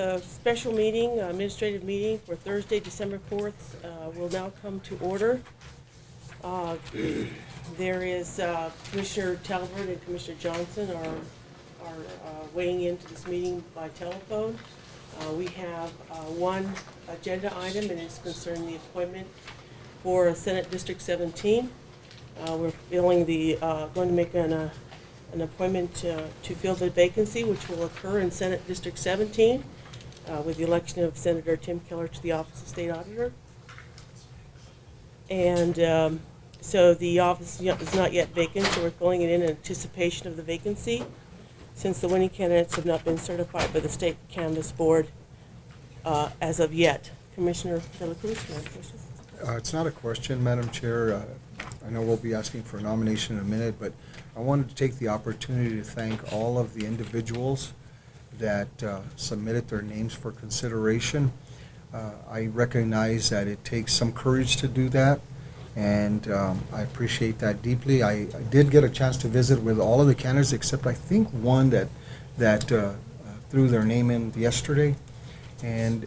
The special meeting, administrative meeting for Thursday, December 4th will now come to order. There is Commissioner Talbert and Commissioner Johnson are weighing into this meeting by telephone. We have one agenda item, and it's concerning the appointment for Senate District 17. We're going to make an appointment to fill the vacancy, which will occur in Senate District 17 with the election of Senator Tim Keller to the Office of State Auditor. And so the office is not yet vacant, so we're filling it in anticipation of the vacancy, since the winning candidates have not been certified by the State Canvass Board as of yet. Commissioner De La Cruz, you have a question? It's not a question, Madam Chair. I know we'll be asking for a nomination in a minute, but I wanted to take the opportunity to thank all of the individuals that submitted their names for consideration. I recognize that it takes some courage to do that, and I appreciate that deeply. I did get a chance to visit with all of the candidates except I think one that threw their name in yesterday. And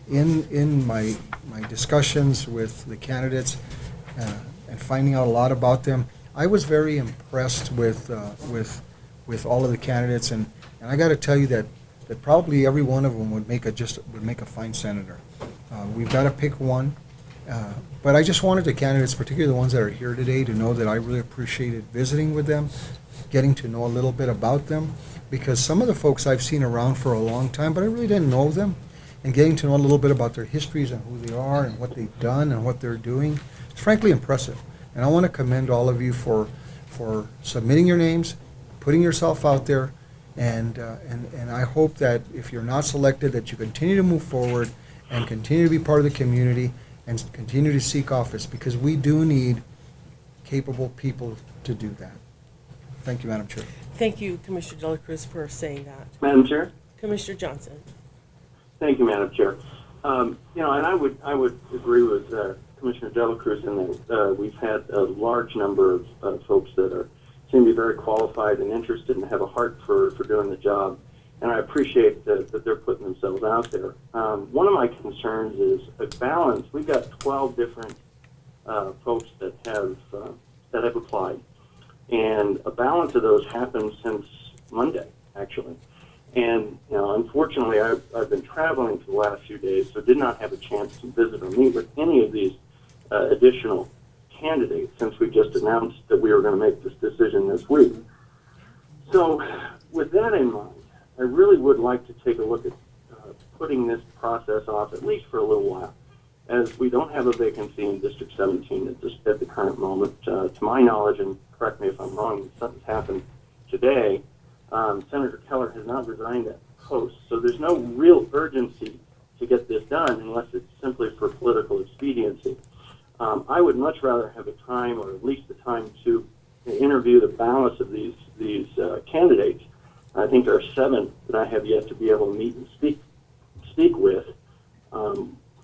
in my discussions with the candidates and finding out a lot about them, I was very impressed with all of the candidates, and I got to tell you that probably every one of them would make a fine senator. We've got to pick one, but I just wanted the candidates, particularly the ones that are here today, to know that I really appreciated visiting with them, getting to know a little bit about them, because some of the folks I've seen around for a long time, but I really didn't know them, and getting to know a little bit about their histories and who they are and what they've done and what they're doing. It's frankly impressive. And I want to commend all of you for submitting your names, putting yourself out there, and I hope that if you're not selected, that you continue to move forward and continue to be part of the community and continue to seek office, because we do need capable people to do that. Thank you, Madam Chair. Thank you, Commissioner De La Cruz, for saying that. Madam Chair? Commissioner Johnson. Thank you, Madam Chair. And I would agree with Commissioner De La Cruz in that we've had a large number of folks that seem to be very qualified and interested and have a heart for doing the job. And I appreciate that they're putting themselves out there. One of my concerns is a balance. We've got 12 different folks that have applied, and a balance of those happened since Monday, actually. And unfortunately, I've been traveling for the last few days, so did not have a chance to visit or meet with any of these additional candidates since we just announced that we were going to make this decision this week. So with that in mind, I really would like to take a look at putting this process off at least for a little while, as we don't have a vacancy in District 17 at the current moment. To my knowledge, and correct me if I'm wrong, something's happened today. Senator Keller has not resigned that post, so there's no real urgency to get this done unless it's simply for political expediency. I would much rather have a time, or at least the time, to interview the balance of these candidates. I think there are 7 that I have yet to be able to meet and speak with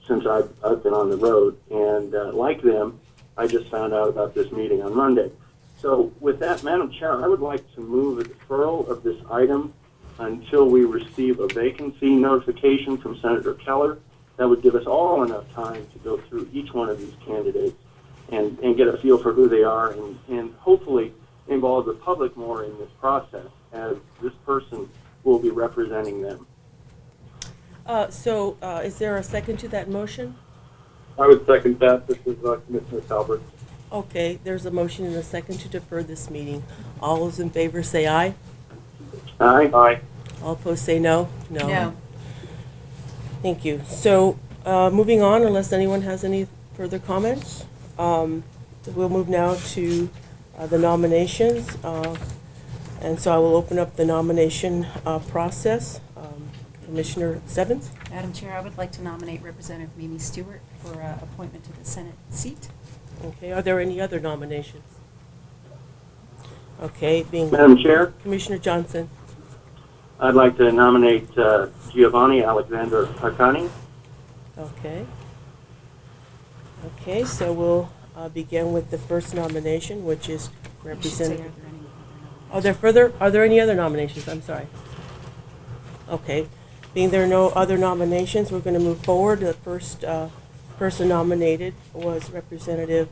since I've been on the road, and like them, I just found out about this meeting on Monday. So with that, Madam Chair, I would like to move a deferral of this item until we receive a vacancy notification from Senator Keller. That would give us all enough time to go through each one of these candidates and get a feel for who they are, and hopefully involve the public more in this process, as this person will be representing them. Is there a second to that motion? I would second that. This is Commissioner Talbert. Okay, there's a motion and a second to defer this meeting. All those in favor say aye. Aye. Aye. All opposed say no. No. Thank you. So moving on, unless anyone has any further comments, we'll move now to the nominations. And so I will open up the nomination process. Commissioner Stebbins? Madam Chair, I would like to nominate Representative Mimi Stewart for appointment to the Senate seat. Okay, are there any other nominations? Okay, being Madam Chair, Commissioner Johnson. I'd like to nominate Giovanni Alexander Arcani. Okay. Okay, so we'll begin with the first nomination, which is Representative. Are there any other nominations? I'm sorry. Okay. Being there are no other nominations, we're going to move forward. The first person nominated was Representative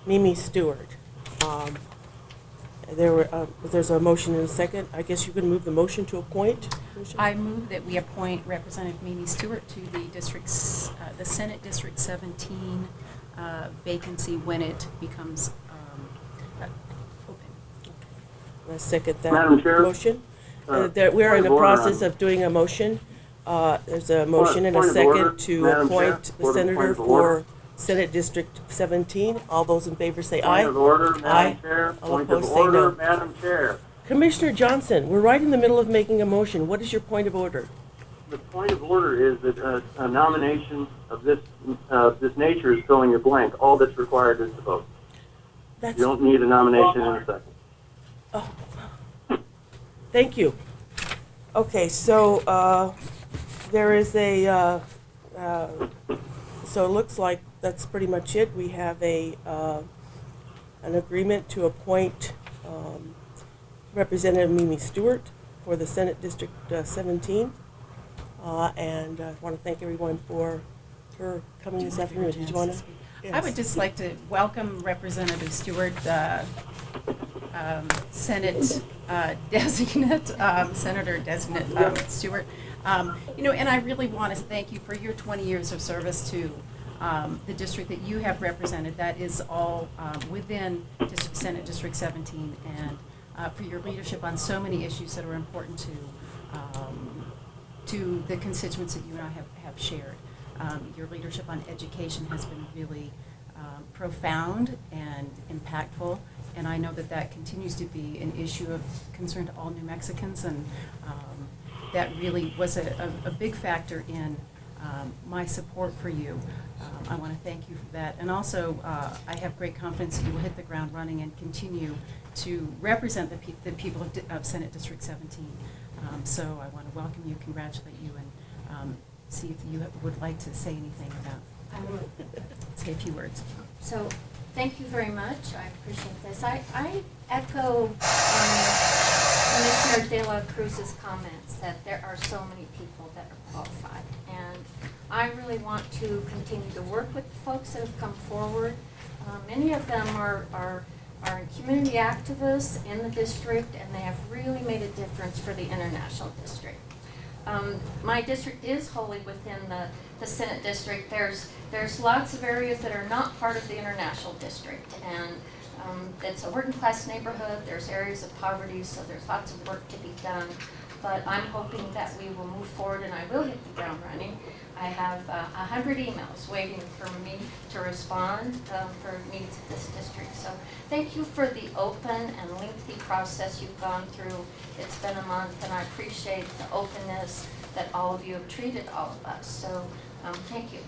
Mimi Stewart. There's a motion and a second. I guess you can move the motion to appoint, Commissioner? I move that we appoint Representative Mimi Stewart to the Senate District 17 vacancy when it becomes open. I second that Madam Chair? motion. We're point in the of order process on- of doing a motion. There's a motion and a point of order, second to Madam Chair. appoint the Point senator of order. for Senate District 17. All those in favor say Point aye. of order, Aye. Madam Chair. All Point of opposed say order, no. Madam Chair. Commissioner Johnson, we're right in the middle of making a motion. What is your point of order? The point of order is that a nomination of this nature is filling a blank. All that's required is the vote. That's, You don't need a nomination in a second. oh, thank you. Okay, so there is a, so it looks like that's pretty much it. We have an agreement to appoint Representative Mimi Stewart for the Senate District 17. And I want to thank everyone for her coming this afternoon. Did you want to? I would just like to welcome Representative Stewart, Senate designate, Senator designate Stewart. And I really want to thank you for your 20 years of service to the district that you have represented. That is all within Senate District 17, and for your leadership on so many issues that are important to the constituents that you and I have shared. Your leadership on education has been really profound and impactful, and I know that that continues to be an issue of concern to all New Mexicans, and that really was a big factor in my support for you. I want to thank you for that, and also I have great confidence that you will hit the ground running and continue to represent the people of Senate District 17. So I want to welcome you, congratulate you, and see if you would like to say anything about, I would. say a few words. So, thank you very much. I appreciate this. I echo Commissioner De La Cruz's comments that there are so many people that are qualified. And I really want to continue to work with the folks that have come forward. Many of them are community activists in the district, and they have really made a difference for the international district. My district is wholly within the Senate district. There's lots of areas that are not part of the international district, and it's a working class neighborhood. There's areas of poverty, so there's lots of work to be done. But I'm hoping that we will move forward, and I will hit the ground running. I have 100 emails waiting for me to respond for needs of this district. So thank you for the open and lengthy process you've gone through. It's been a month, and I appreciate the openness that all of you have treated all of us. So thank you.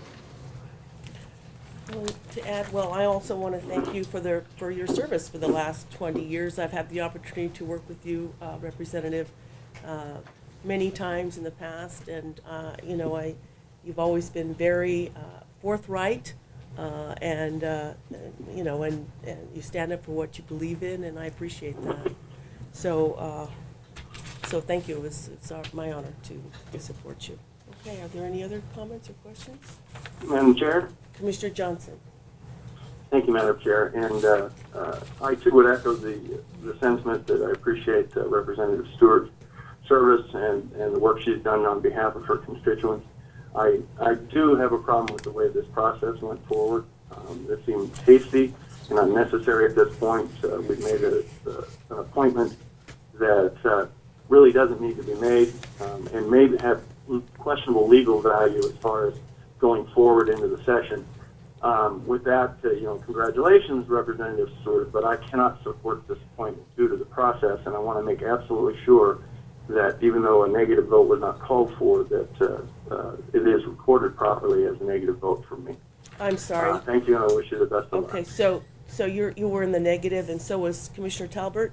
Well, to add, well, I also want to thank you for your service for the last 20 years. I've had the opportunity to work with you, Representative, many times in the past, and you've always been very forthright, and you stand up for what you believe in, and I appreciate that. So thank you. It's my honor to support you. Okay, are there any other comments or questions? Madam Chair? Commissioner Johnson. Thank you, Madam Chair. And I, too, would echo the sentiment that I appreciate Representative Stewart's service and the work she's done on behalf of her constituents. I do have a problem with the way this process went forward. It seemed hasty and unnecessary at this point. We've made an appointment that really doesn't need to be made and may have questionable legal value as far as going forward into the session. With that, congratulations, Representative Stewart, but I cannot support this appointment due to the process, and I want to make absolutely sure that even though a negative vote was not called for, that it is recorded properly as a negative vote from me. I'm sorry. Thank you, and I wish you the best of luck. Okay, so you were in the negative, and so was Commissioner Talbert?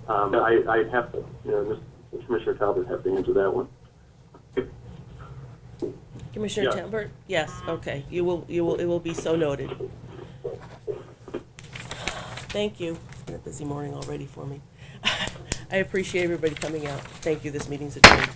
I have to, Commissioner Talbot have to answer that one. Commissioner Yes. Talbert? Yes, okay. It will be so noted. Thank you. It's been a busy morning already for me. I appreciate everybody coming out. Thank you. This meeting's adjourned.